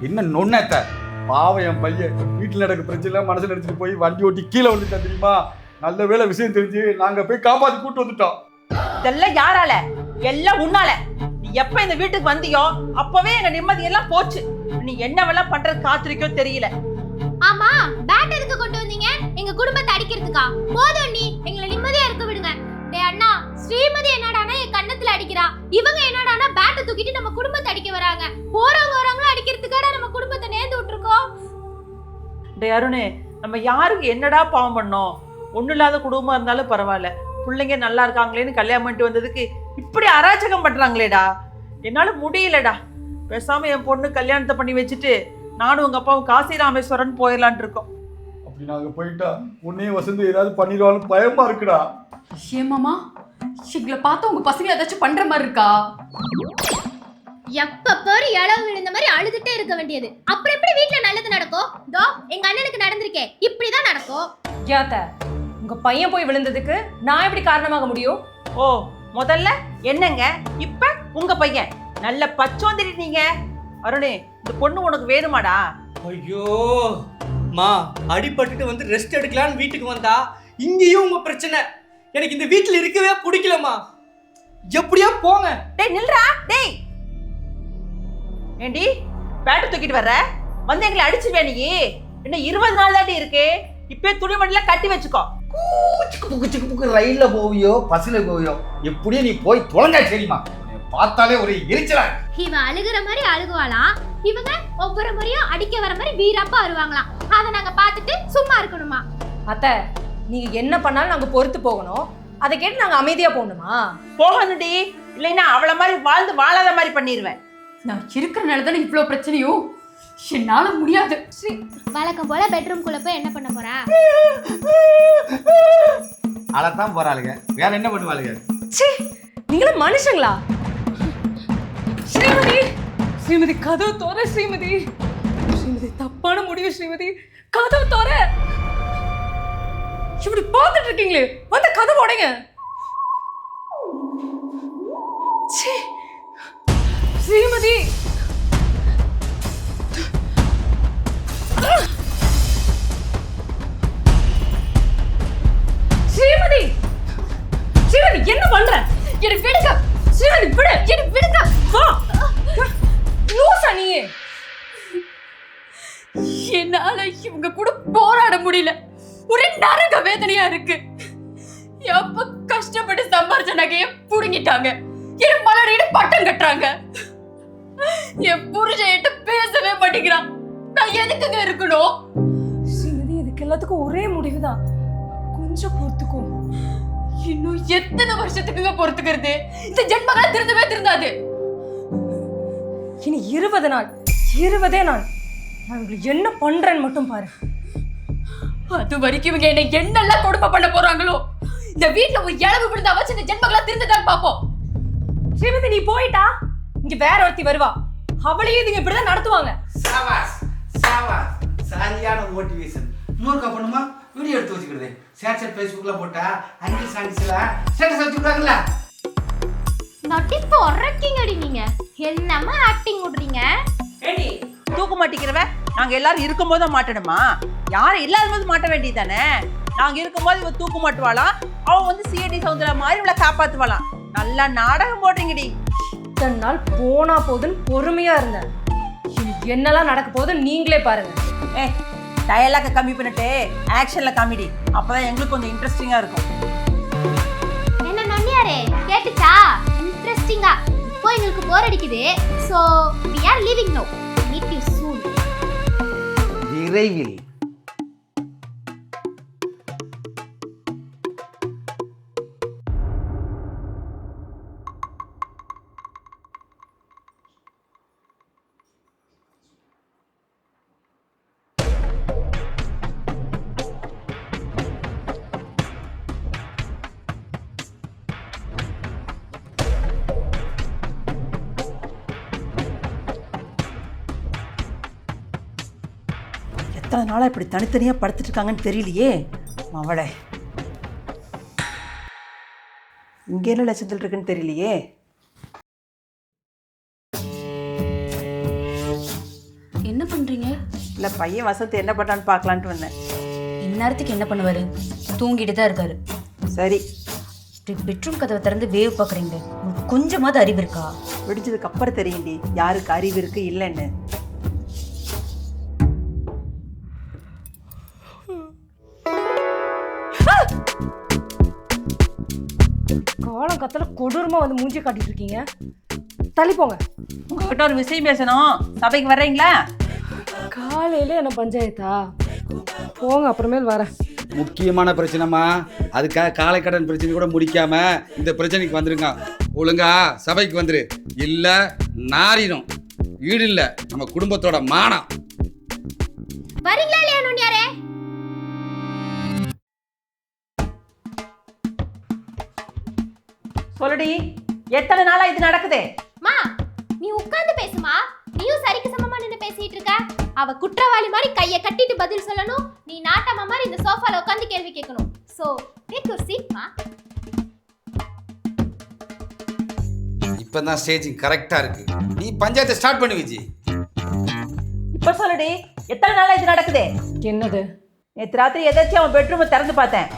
என்ன நொன்னத்த பாவம் என் பையன் வீட்டில் நடக்க பிரச்சனை மனசில் எடுத்துட்டு போய் வண்டி ஓட்டி கீழே வந்துட்டா தெரியுமா? நல்ல வேலை விஷயம் தெரிஞ்சு நாங்க போய் காப்பாத்தி கூட்டு வந்துட்டோம். இதெல்லாம் யாரால? எல்லாம் உன்னால. நீ எப்ப இந்த வீட்டுக்கு வந்தியோ அப்பவே எங்க நிம்மதி எல்லாம் போச்சு. நீ என்னவெல்லாம் பண்றது காத்திருக்கோ தெரியல. ஆமா, பேட் எதுக்கு கொண்டு வந்தீங்க? எங்க குடும்பத்தை அடிக்கிறதுக்கா? போதும், நீ எங்களை நிம்மதியா இருக்க விடுங்க. டேய் அண்ணா, ஸ்ரீமதி என்னடானா என் கண்ணத்துல அடிக்கிறா, இவங்க என்னடானா பேட்டை தூக்கிட்டு நம்ம குடும்பத்தை அடிக்க வராங்க. போறவங்க வரவங்களும் அடிக்கிறதுக்காடா நம்ம குடும்பத்தை நேர்ந்து விட்டுருக்கோம். டேய் அருணே, நம்ம யாருக்கு என்னடா பாவம் பண்ணோம்? ஒன்னும் இல்லாத குடும்பமா இருந்தாலும் பரவாயில்ல, பிள்ளைங்க நல்லா இருக்காங்களேன்னு கல்யாணம் பண்ணிட்டு வந்ததுக்கு இப்படி அராஜகம் பண்றாங்களேடா. என்னால முடியலடா. பேசாம என் பொண்ணு கல்யாணத்தை பண்ணி வச்சுட்டு நானும் உங்க அப்பாவும் காசி ராமேஸ்வரன் போயிடலான் இருக்கோம். அப்படி நாங்க போயிட்டா உன்னையும் வசந்து ஏதாவது பண்ணிடுவாலும் பயமா இருக்குடா. ஏமாமா, எங்களை பார்த்தா உங்க பசங்க ஏதாச்சும் பண்ற மாதிரி இருக்கா? எப்ப பாரு இளவு விழுந்த மாதிரி அழுதுட்டே இருக்க வேண்டியது. அப்புறம் எப்படி வீட்டுல நல்லது நடக்கும்? தோ எங்க அண்ணனுக்கு நடந்திருக்கே, இப்படிதான் நடக்கும். யாத்த, உங்க பையன் போய் விழுந்ததுக்கு நான் எப்படி காரணமாக முடியும்? ஓ, முதல்ல என்னங்க, இப்ப உங்க பையன். நல்ல பச்சோந்திரி நீங்க. அருணே, இந்த பொண்ணு உனக்கு வேணுமாடா? ஐயோ மா, அடிபட்டுட்டு வந்து ரெஸ்ட் எடுக்கலான்னு வீட்டுக்கு வந்தா இங்கேயும் உங்க பிரச்சனை. எனக்கு இந்த வீட்டில் இருக்கவே பிடிக்கலம்மா. எப்படியா போங்க. டேய் நில்றா. டேய் ஏண்டி பேட்டை தூக்கிட்டு வர்ற? வந்து எங்களை அடிச்சுவே நீ? இன்னும் 20 நாள் தாண்டி இருக்கு. இப்பே துணிமணில கட்டி வச்சுக்கோ. ரயில்ல போவியோ பஸ்ல போவியோ எப்படியே நீ போய் தொலைஞ்சா சரிமா? பார்த்தாலே ஒரு எரிச்சலா. இவன் அழுகுற மாதிரி அழுகுவாளாம், இவங்க ஒவ்வொரு முறையும் அடிக்க வர மாதிரி வீராப்பா வருவாங்களாம். அதை நாங்க பார்த்துட்டு சும்மா இருக்கணுமா? அத்தை, நீங்க என்ன பண்ணாலும் நாங்க பொறுத்து போகணும். அதை கேட்டு நாங்க அமைதியா போகணுமா? போகணும்டி, இல்லைன்னா அவளை மாதிரி வாழ்ந்து வாழாத மாதிரி பண்ணிடுவேன். நான் இருக்கிற நிலத்தான இவ்வளவு பிரச்சனையும் என்னால முடியாது. வழக்கம் போல பெட்ரூம் குள்ள போய் என்ன பண்ண போறா? அழத்தான் போறாளுங்க, வேற என்ன பண்ணுவாளுங்க? சீ, நீங்களும் மனுஷங்களா? ஸ்ரீமதி, ஸ்ரீமதி கதவு தோற. ஸ்ரீமதி, ஸ்ரீமதி தப்பான முடிவு. ஸ்ரீமதி கதவு தோற. இப்படி பார்த்துட்டு இருக்கீங்களே, வந்து கதவு உடைங்க. சீ, ஸ்ரீமதி, ஸ்ரீமதி, ஸ்ரீமதி என்ன பண்ற? எனக்கு விடுங்க. ஸ்ரீமதி விடு, எனக்கு விடுங்க. வா, லூசா நீ? என்னால இவங்க கூட போராட முடியல. ஒரே நரக வேதனையா இருக்கு. எப்ப கஷ்டப்பட்டு சம்பாரிச்ச நகைய புடுங்கிட்டாங்க. என் மலரிட பட்டம் கட்டுறாங்க. என் புருஷன் என்கிட்ட பேசவே மாட்டேங்கிறான். நான் எதுக்குங்க இருக்கணும்? ஸ்ரீமதி, இதுக்கு எல்லாத்துக்கும் ஒரே முடிவுதான். கொஞ்சம் பொறுத்துக்கோ. இன்னும் எத்தனை வருஷத்துக்குங்க பொறுத்துக்கிறது? இந்த ஜென்மங்கள திருந்தவே திருந்தாது. இனி 20 நாள், 20 நாள் நான் உங்களுக்கு என்ன பண்றேன்னு மட்டும் பாரு. அது வரைக்கும் இவங்க என்ன என்னெல்லாம் கொடுமை பண்ண போறாங்களோ. இந்த வீட்டுல ஒரு இளவு விழுந்தா வச்சு இந்த ஜென்மங்கள திருந்ததான் பாப்போம். ஸ்ரீமதி, நீ போயிட்டா இங்க வேற ஒருத்தி வருவா. அவளையும் இதுங்க இப்படிதான் நடத்துவாங்க. சாவாஸ் சாவாஸ், சரியான மோட்டிவேஷன். இன்னொரு பண்ணுமா வீடியோ எடுத்து வச்சுக்கிறது. ஷேர் ஃபேஸ்புக்ல போட்டா அங்கிள் சாங்ஸ்ல ஸ்டேட்டஸ் வச்சுக்கிறாங்கல்ல. நட்டிப்பு உரைக்கிங்கடி நீங்க. என்னமா ஆக்டிங் விடுறீங்க? ஏண்டி தூக்க மாட்டேங்கிறவ? நாங்க எல்லாரும் இருக்கும்போது மாட்டணுமா? யாரும் இல்லாத போது மாட்ட வேண்டியதானே? நாங்க இருக்கும்போது இவ தூக்க மாட்டுவாளாம், அவன் வந்து சிஐடி சவுந்தரா மாதிரி இவளை காப்பாத்துவாளாம். நல்லா நாடகம் போடுறீங்கடி. இத்தனை நாள் போனா போதுன்னு பொறுமையா இருந்தேன். இனி என்னெல்லாம் நடக்க போகுது நீங்களே பாருங்க. ஏ, டயலாக கம்மி பண்ணிட்டு ஆக்ஷன்ல காமிடி. அப்பதான் எங்களுக்கு கொஞ்சம் இன்ட்ரெஸ்டிங்கா இருக்கும். என்ன நன்னியாரே, கேட்டுச்சா? இன்ட்ரெஸ்டிங்கா. இப்போ எங்களுக்கு போர் அடிக்குது. So we are leaving now. Meet you soon. விரைவில். எத்தனை நாளா இப்படி தனித்தனியா படுத்துட்டு இருக்காங்கன்னு தெரியலையே. அவளை இங்க என்ன லட்சத்தில் இருக்குன்னு தெரியலையே. என்ன இல்லை பையன் வசந்த் என்ன பண்ணான்னு பார்க்கலான்ட்டு வந்தேன். இந்நேரத்துக்கு என்ன பண்ணுவாரு? தூங்கிட்டு தான் இருக்காரு. சரி, பெட்ரூம் கதவை திறந்து வேவ் பார்க்குறீங்க. உங்களுக்கு கொஞ்சமாவது அறிவு இருக்கா? வெடிச்சதுக்கு அப்புறம் தெரியும்டி யாருக்கு அறிவு இருக்கு இல்லைன்னு. காலம் கத்தல கொடூரமா வந்து மூஞ்சி காட்டிட்டு இருக்கீங்க. தள்ளி போங்க. உங்ககிட்ட ஒரு விஷயம் பேசணும், சபைக்கு வர்றீங்களா? காலையில என்ன பஞ்சாயத்தா? போங்க, அப்புறமேல் வரேன். முக்கியமான பிரச்சனைமா, அதுக்காக காலை கடன் பிரச்சனை கூட முடிக்காம இந்த பிரச்சனைக்கு வந்துருங்க. ஒழுங்கா சபைக்கு வந்துரு, இல்ல நாரிடும். வீடு இல்ல நம்ம குடும்பத்தோட மானம். வரீங்களா இல்லையா நுண்ணியாரே? சொல்லுடி, எத்தனை நாளா இது நடக்குது? மா, நீ உட்கார்ந்து பேசுமா. நீயும் சரிக்கு சமமா நின்னு பேசிட்டு இருக்க. அவ குற்றவாளி மாதிரி கையை கட்டிட்டு பதில் சொல்லணும். நீ நாட்டாம மாதிரி இந்த சோஃபால உட்கார்ந்து கேள்வி கேட்கணும். சோ டேக் யுவர் சீட் மா. இப்பதான் ஸ்டேஜிங் கரெக்டா இருக்கு. நீ பஞ்சாயத்தை ஸ்டார்ட் பண்ணு விஜி. இப்ப சொல்லுடி, எத்தனை நாளா இது நடக்குது? என்னது? நேற்று ராத்திரி எதாச்சும் அவன் பெட்ரூமை திறந்து பார்த்தேன்.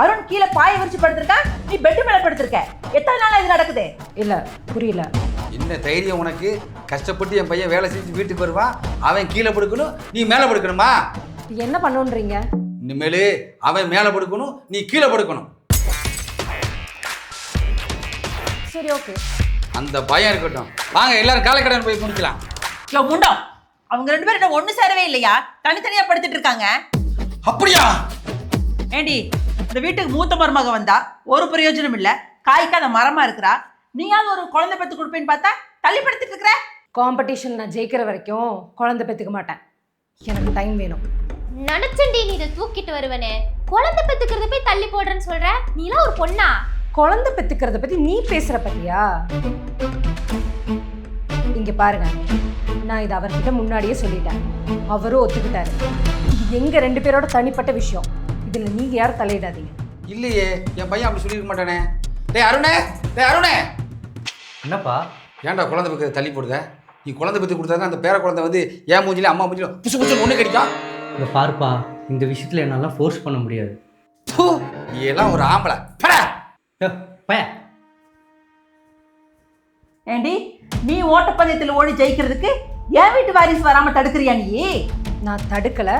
அருண் கீழே பாய விரிச்சு படுத்திருக்கான், நீ பெட்டு மேல படுத்திருக்க. எத்தனை நாளா இது நடக்குது? இல்ல, புரியல. என்ன தைரியம் உனக்கு? கஷ்டப்பட்டு என் பையன் வேலை செஞ்சு வீட்டுக்கு வருவான், அவன் கீழே படுக்கணும், நீ மேலே படுக்கணுமா? என்ன பண்ணுன்றீங்க? இனிமேலு அவன் மேலே படுக்கணும், நீ கீழே படுக்கணும். சரி, ஓகே. அந்த பயம் இருக்கட்டும். வாங்க எல்லாரும் காலைக்கடன் போய் முடிக்கலாம். யோ முண்டம், அவங்க ரெண்டு பேரும் என்ன ஒண்ணு சேரவே இல்லையா? தனித்தனியா படுத்துட்டு இருக்காங்க. அப்படியா? ஏண்டி, இந்த வீட்டுக்கு மூத்த மருமக வந்தா ஒரு பிரயோஜனம் இல்ல, காய்க்காத மரமா இருக்கிறா. நீயாவது ஒரு குழந்தை பெத்து கொடுப்பேன்னு பார்த்தா தள்ளி படுத்துட்டு இருக்கிற. காம்படிஷன் நான் ஜெயிக்கிற வரைக்கும் குழந்தை பெத்துக்க மாட்டேன். எனக்கு டைம் வேணும். நினைச்சண்டி நீ இதை தூக்கிட்டு வருவனே. குழந்தை பெத்துக்கிறத போய் தள்ளி போடுறேன்னு சொல்ற. நீலாம் ஒரு பொண்ணா? குழந்தை பெத்துக்கிறத பத்தி நீ பேசுற பத்தியா? இங்க பாருங்க, நான் இதை அவர்கிட்ட முன்னாடியே சொல்லிட்டேன். அவரும் ஒத்துக்கிட்டாரு. இது எங்க ரெண்டு பேரோட தனிப்பட்ட விஷயம். இதுல நீங்க யாரும் தலையிடாதீங்க. இல்லையே, என் பையன் அப்படி சொல்லியிருக்க மாட்டானே. டேய் அருணே, டேய் அருணே, என்னப்பா? ஏன்டா குழந்தை பக்கத்தை தள்ளி போடுத? நீ குழந்தை பற்றி கொடுத்தா அந்த பேர குழந்தை வந்து என் மூஞ்சில அம்மா மூஞ்சில புசு புசு ஒன்று கிடைக்கும். இங்கே பாருப்பா, இந்த விஷயத்தில் என்னால் ஃபோர்ஸ் பண்ண முடியாது. நீ எல்லாம் ஒரு ஆம்பளை. பட பய. ஏண்டி, நீ ஓட்டப்பந்தயத்தில் ஓடி ஜெயிக்கிறதுக்கு என் வீட்டு வாரிசு வராம தடுக்கிறியா நீ? நான் தடுக்கல,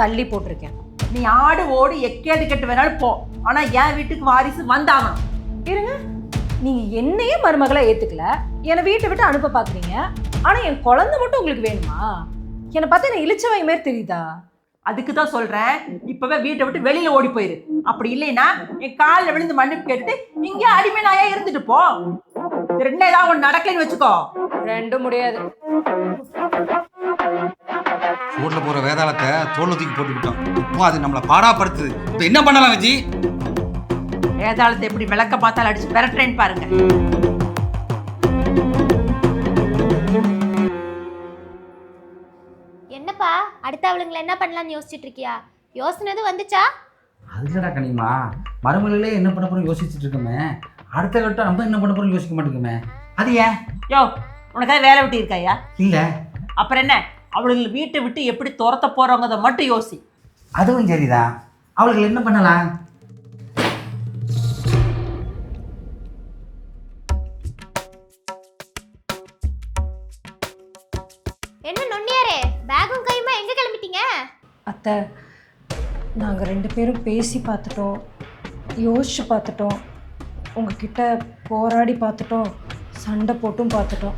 தள்ளி போட்டிருக்கேன். நீ ஆடு ஓடி எக்கேடு கெட்டு வேணாலும் போ, ஆனா என் வீட்டுக்கு வாரிசு வந்தாகணும். இருங்க, நீங்க என்னையே மருமகளா ஏத்துக்கல, என்னை வீட்டை விட்டு அனுப்ப பாக்குறீங்க. ஆனா என் குழந்தை மட்டும் உங்களுக்கு வேணுமா? என்னை பார்த்தா என்ன இழிச்சவை மாதிரி தெரியுதா? அதுக்கு தான் சொல்றேன், இப்பவே வீட்டை விட்டு வெளியில ஓடி போயிரு. அப்படி இல்லைன்னா என் காலில் விழுந்து மன்னிப்பு கேட்டுட்டு இங்கே அடிமை நாயா இருந்துட்டு போ. ரெண்டு ஏதாவது ஒன்று நடக்கலைன்னு வச்சுக்கோ. ரெண்டும் முடியாது. ரோட்ல போற வேதாளத்தை தோல்ல தூக்கி போட்டுக்கிட்டோம். இப்போ அது நம்மளை பாடாப்படுத்துது. இப்போ என்ன பண்ணலாம் விஜி? வேதாளத்தை எப்படி விளக்க பார்த்தாலும் அடிச்சு பெறட்டேன்னு பாருங்க. என்னப்பா, அடுத்த அவளுங்களை என்ன பண்ணலாம்னு யோசிச்சுட்டு இருக்கியா? யோசனை வந்துச்சா? அதுலடா கனிமா, மருமகளே என்ன பண்ண போறோம் யோசிச்சுட்டு இருக்கோமே, அடுத்த கட்டம் நம்ம என்ன பண்ண போறோம் யோசிக்க மாட்டேங்குமே. அது ஏன்? யோ, உனக்காக வேலை விட்டு இருக்காயா? இல்ல, அப்புறம் என்ன, அவளுக்கு வீட்டை விட்டு எப்படி துரத்த போறவங்க மட்டும் யோசி. அதுவும் சரிதான். அவளுக்கு என்ன பண்ணலாம்? என்ன நொண்ணியாரே, பேகும் கையுமா எங்க கிளம்பிட்டீங்க? அத்தை, நாங்கள் ரெண்டு பேரும் பேசி பார்த்துட்டோம், யோசிச்சு பார்த்துட்டோம், உங்ககிட்ட போராடி பார்த்துட்டோம், சண்டை போட்டும் பார்த்துட்டோம்.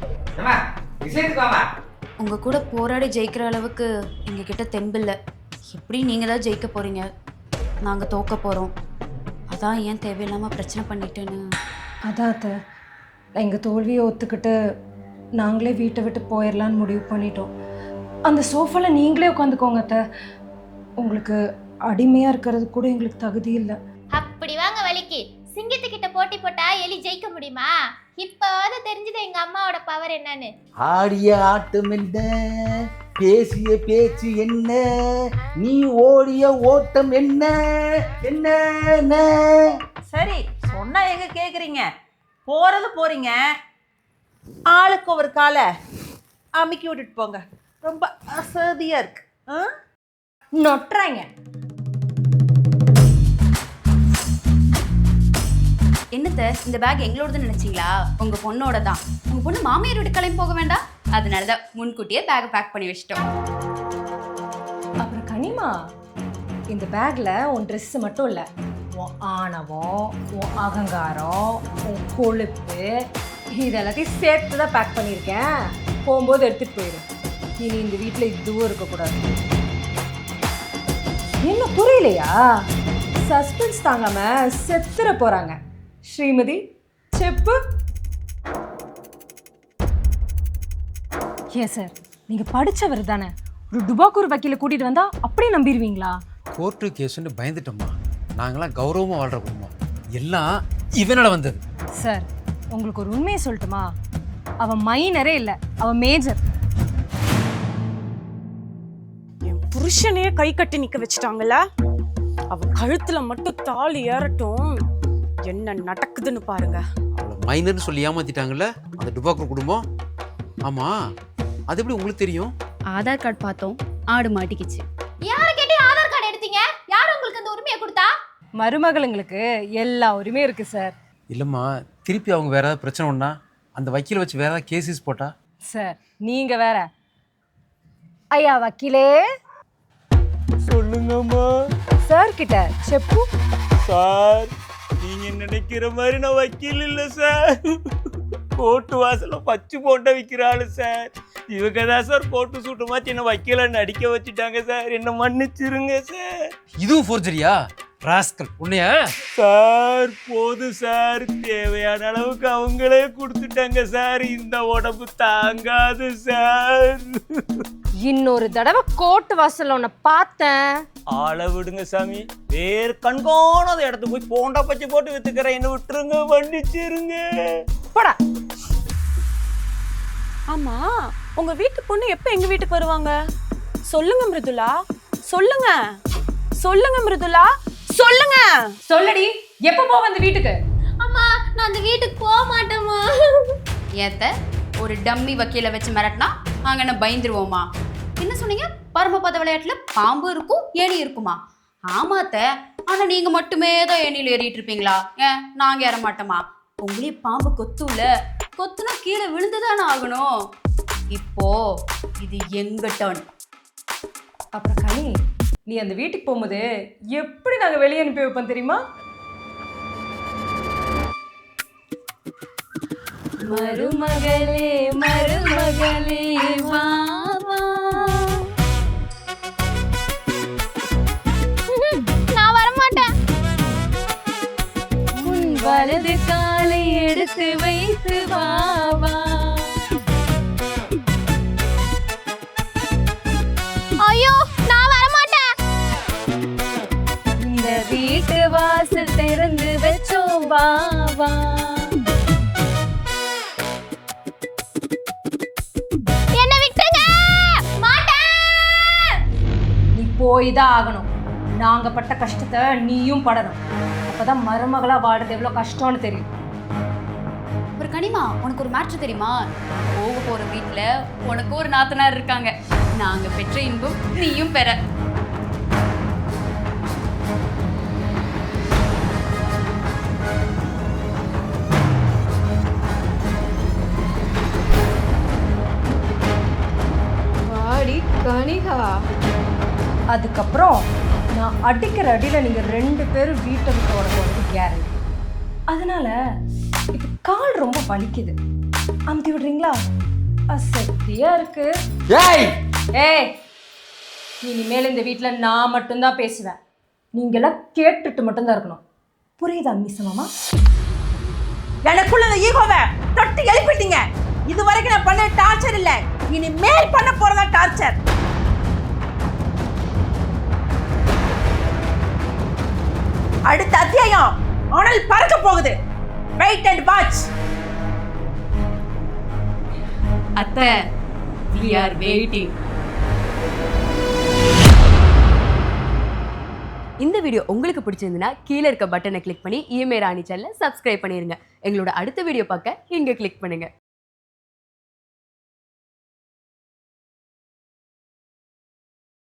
உங்கள் கூட போராடி ஜெயிக்கிற அளவுக்கு எங்ககிட்ட தெம்பில்ல. எப்படி நீங்கள் தான் ஜெயிக்க போகிறீங்க, நாங்கள் தோக்க போகிறோம். அதான் ஏன் தேவையில்லாமல் பிரச்சனை பண்ணிட்டேன்னு. அதான் அத்தை, எங்கள் தோல்வியை ஒத்துக்கிட்டு நாங்களே வீட்டை விட்டு போயிடலான்னு முடிவு பண்ணிட்டோம். அந்த சோஃபாவில் நீங்களே உட்காந்துக்கோங்க அத்தை. உங்களுக்கு அடிமையாக இருக்கிறது கூட எங்களுக்கு தகுதி இல்லை. அப்படி வாங்க வலிக்கு. சிங்கத்துக்கிட்ட போட்டி போட்டா எலி ஜெயிக்க முடியுமா? இப்போது தெரிஞ்சது எங்க அம்மாவோட பவர் என்னன்னு. ஆடிய ஆட்டம் என்ன, பேசிய பேச்சு என்ன, நீ ஓடிய ஓட்டம் என்ன என்ன. சரி, சொன்னா எங்க கேக்குறீங்க? போறது போறீங்க, ஆளுக்கு ஒரு காலை அமுக்கி விட்டுட்டு போங்க. ரொம்ப அசதியா இருக்கு. நொட்டுறாங்க. என்னத்த இந்த பேக் எங்களோடதுன்னு நினைச்சீங்களா? உங்க பொண்ணோட தான். உங்க பொண்ணு மாமியார் வீட்டு கிளம்பி போக வேண்டாம், அதனாலதான் முன்கூட்டியே பேக் பேக் பண்ணி வச்சிட்டோம். அப்புறம் கனிமா, இந்த பேக்ல உன் ட்ரெஸ் மட்டும் இல்லை, உன் ஆணவம், உன் அகங்காரம், உன் கொழுப்பு, இது எல்லாத்தையும் சேர்த்து தான் பேக் பண்ணியிருக்கேன். போகும்போது எடுத்துகிட்டு போயிடு. இனி இந்த வீட்டில் இதுவும் இருக்கக்கூடாது. இன்னும் புரியலையா? சஸ்பென்ஸ் தாங்காம செத்துற போகிறாங்க. ஸ்ரீமதி செப்பு. ஏன் சார், நீங்கள் படித்தவர் தானே, ஒரு டுபாக்கூர் வக்கீலை கூட்டிகிட்டு வந்தால் அப்படியே நம்பிடுவீங்களா? கோர்ட்டு கேஸுன்னு பயந்துட்டோம்மா. நாங்களாம் கௌரவமாக வாழ்கிற குடும்பம், எல்லாம் இவனோட வந்தது. சார், உங்களுக்கு ஒரு உண்மையை சொல்லட்டுமா? அவன் மைனரே இல்லை, அவன் மேஜர். என் புருஷனையே கை கட்டி நிக்க வச்சுட்டாங்கல்ல. அவன் கழுத்துல மட்டும் தாலி ஏறட்டும், என்ன நடக்குதுன்னு பாருங்க. அவளை மைனர்னு சொல்லி ஏமாத்திட்டாங்கல்ல அந்த டுபாக்கூர் குடும்பம். ஆமாம், அது எப்படி உங்களுக்கு தெரியும்? ஆதார் கார்டு பார்த்தோம், ஆடு மாட்டிக்கிச்சு. யாரை கேட்டு ஆதார் கார்டு எடுத்தீங்க? யார் உங்களுக்கு அந்த உரிமையை கொடுத்தா? மருமகளுங்களுக்கு எல்லா உரிமையும் இருக்குது சார். இல்லைம்மா, திருப்பி அவங்க வேற ஏதாவது பிரச்சனை ஒன்றா அந்த வக்கீலை வச்சு வேற ஏதாவது கேசஸ் போட்டா? சார், நீங்கள் வேற. ஐயா வக்கீலே, சொல்லுங்கம்மா. சார் கிட்ட செப்பு. சார், நீங்க நினைக்கிற மாதிரி நான் வக்கீல் இல்லை சார். கோர்ட்டு வாசல பச்சு போட்ட விற்கிறாள் சார். இவங்க தான் சார் கோர்ட்டு சூட்டுமா சின்ன வக்கீல நடிக்க வச்சுட்டாங்க சார். என்ன மன்னிச்சிருங்க சார். இதுவும் ஃபோர்ஜரியா? ராஸ்கல் உன்னையா? சார் போதும் சார், தேவையான அளவுக்கு அவங்களே கொடுத்துட்டாங்க சார். இந்த உடம்பு தாங்காது சார். இன்னொரு தடவை கோர்ட்டு வாசல்ல உன்னை பார்த்தேன். ஆளை விடுங்க சாமி, வேறு கண்காணாத இடத்துக்கு போய் போண்டா பச்சை போட்டு வித்துக்கிறேன். என்ன விட்டுருங்க, மன்னிச்சிருங்க. போடா. ஆமா, உங்க வீட்டு பொண்ணு எப்ப எங்க வீட்டுக்கு வருவாங்க? சொல்லுங்க மிருதுலா, சொல்லுங்க சொல்லுங்க மிருதுலா, சொல்லுங்க. சொல்லடி, எப்போ போவ அந்த வீட்டுக்கு? அம்மா, நான் அந்த வீட்டுக்கு போக மாட்டேம்மா. ஏத்த ஒரு டம்மி வக்கீலை வச்சு மிரட்டினா நாங்க என்ன பயந்துருவோமா? என்ன சொன்னீங்க? பரமபத விளையாட்டுல பாம்பு இருக்கும், ஏணி இருக்குமா? ஆமாத்த, ஆனா நீங்க மட்டுமே தான் ஏணியில் ஏறிட்டு இருப்பீங்களா? ஏன் நாங்க ஏற மாட்டோமா? உங்களே பாம்பு கொத்துல, கொத்துனா கீழே விழுந்துதானே ஆகணும். இப்போ இது எங்க டர்ன். அப்புறம் கனி, நீ அந்த வீட்டுக்கு போகும்போது எப்படி நாங்கள் வெளியே அனுப்பி வைப்போம் தெரியுமா? மருமகளே மருமகளே வா வா. நான் வர மாட்டேன். உன் வலது காலை எடுத்து வைத்து வா வா. ஐயோ, நான் வர மாட்டேன். இந்த வீட்டு வாசல் திறந்து வச்சோம் வா வா. என்ன விட்டுங்க. மாட்டேன். நீ போய் தான் ஆகணும். நாங்கள் பட்ட கஷ்டத்தை நீயும் படணும். அப்பதான் மருமகளா வாடுறது எவ்வளோ கஷ்டம்னு தெரியும். ஒரு கனிமா, உனக்கு ஒரு மேட்ரு தெரியுமா? போக போற வீட்டுல உனக்கு ஒரு நாத்தனார் இருக்காங்க. நாங்க பெற்ற இன்பம் நீயும் பெற. வாடி கனிகா. அதுக்கப்புறம் நான் அடிக்கிற அடியில் நீங்கள் 2 பேரும் வீட்டை விட்டு உனக்கு வந்து கேரண்டி. அதனால இப்போ கால் ரொம்ப வலிக்குது, அமுத்தி விடுறீங்களா? அசக்தியா இருக்கு. ஏய், ஏய், இனிமேல் இந்த வீட்டில் நான் மட்டும்தான் பேசுவேன். நீங்களாம் கேட்டுட்டு மட்டும்தான் இருக்கணும். புரியுதா மிஸ் மாமா? எனக்குள்ள இந்த ஈகோவை தொட்டு எழுப்பிட்டீங்க. இது வரைக்கும் நான் பண்ண டார்ச்சர் இல்ல, இனிமேல் பண்ண போறதா டார்ச்சர். அடுத்த அத்தியாயம் அனல் பறக்க போகுது. Wait and watch. அத்தை, we are waiting. இந்த வீடியோ உங்களுக்கு பிடிச்சிருந்ததுன்னா கீழே இருக்க பட்டனை கிளிக் பண்ணி இஎம்ஐ ராணி சேனலை சப்ஸ்கிரைப் பண்ணிருங்க. எங்களோட அடுத்த வீடியோ பார்க்க இங்க கிளிக் பண்ணுங்க.